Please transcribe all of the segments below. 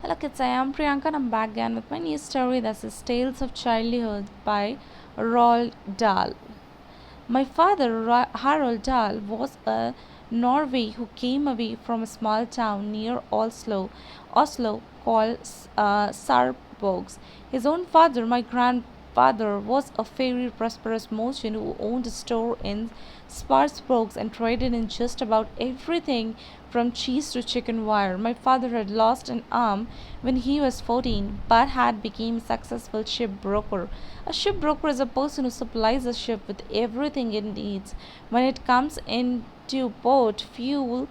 Hello kids, I am Priyanka and I'm back again with my new story that is Tales of Childhood by Roald Dahl. My father, Harold Dahl, was a Norway who came away from a small town near Oslo called Sarbogs. His own father, my grandfather, was a very prosperous merchant who owned a store in Sparsbogs and traded in just about everything from cheese to chicken wire. My father had lost an arm when he was 14 but had become a successful shipbroker. A shipbroker is a person who supplies a ship with everything it needs when it comes into port: fuel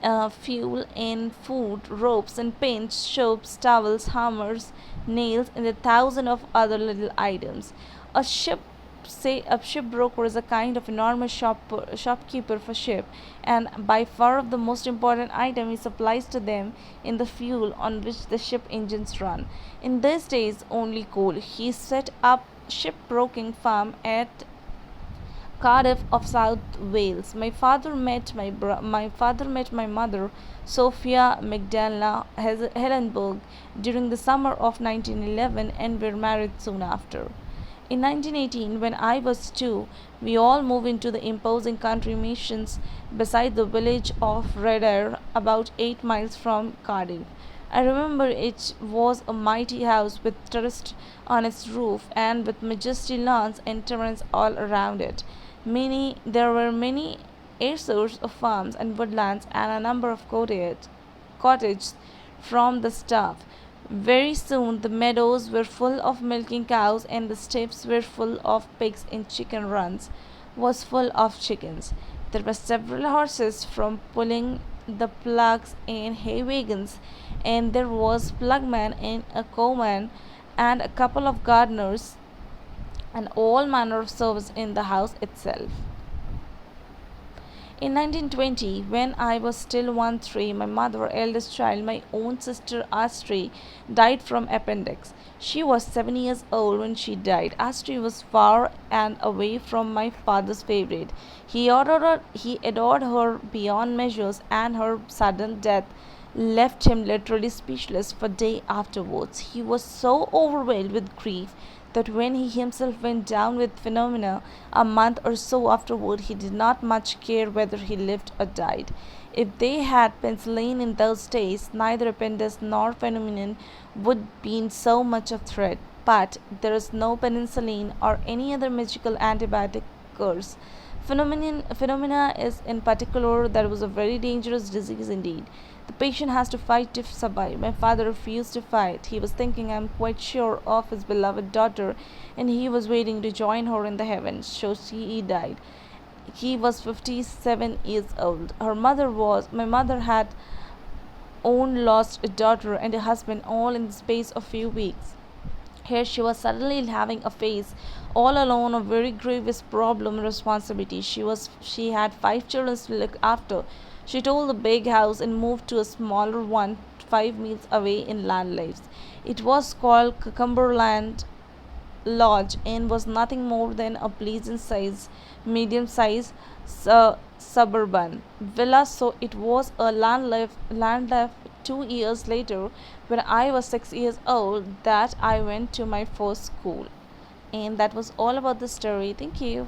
and food, ropes and paint, soaps, towels, hammers, nails, and a thousand of other little items. A ship say a shipbroker is a kind of enormous shopkeeper for ship, and by far of the most important item he supplies to them in the fuel on which the ship engines run. In these days only coal. He set up shipbroking farm at Cardiff of South Wales. My father met my mother, Sophia Magdalena Hellenberg, during the summer of 1911 and were married soon after. In 1918, when I was 2, we all moved into the imposing country mansions beside the village of Redar, about 8 miles from Cardiff. I remember it was a mighty house with terrace on its roof and with majestic lawns and terraces all around it. There were many acres of farms and woodlands and a number of cottages from the staff. Very soon the meadows were full of milking cows and the steppes were full of pigs and chicken runs was full of chickens. There were several horses from pulling the plugs and hay wagons, and there was plugman and a cowman and a couple of gardeners and all manner of service in the house itself. In 1920, when I was still 1-3, my mother, eldest child, my own sister Astri, died from appendix. She was 7 years old when she died. Astri was far and away from my father's favorite. He adored her beyond measures, and her sudden death left him literally speechless for days afterwards. He was so overwhelmed with grief that when he himself went down with phenomena a month or so afterward, he did not much care whether he lived or died. If they had penicillin in those days, neither appendix nor phenomenon would be in so much of threat. But there is no penicillin or any other magical antibiotic curse. Phenomena is in particular that was a very dangerous disease indeed. The patient has to fight to survive. My father refused to fight. He was thinking, I am quite sure, of his beloved daughter, and he was waiting to join her in the heavens. So he died. He was 57 years old. My mother had own lost a daughter and a husband all in the space of few weeks. Here she was suddenly having a face all alone a very grievous problem and responsibility. She had 5 children to look after. She told the big house and moved to a smaller one 5 miles away in Landlives. It was called Cumberland Lodge and was nothing more than a medium sized suburban villa. So it was a land left 2 years later, when I was 6 years old, that I went to my first school. And that was all about the story. Thank you.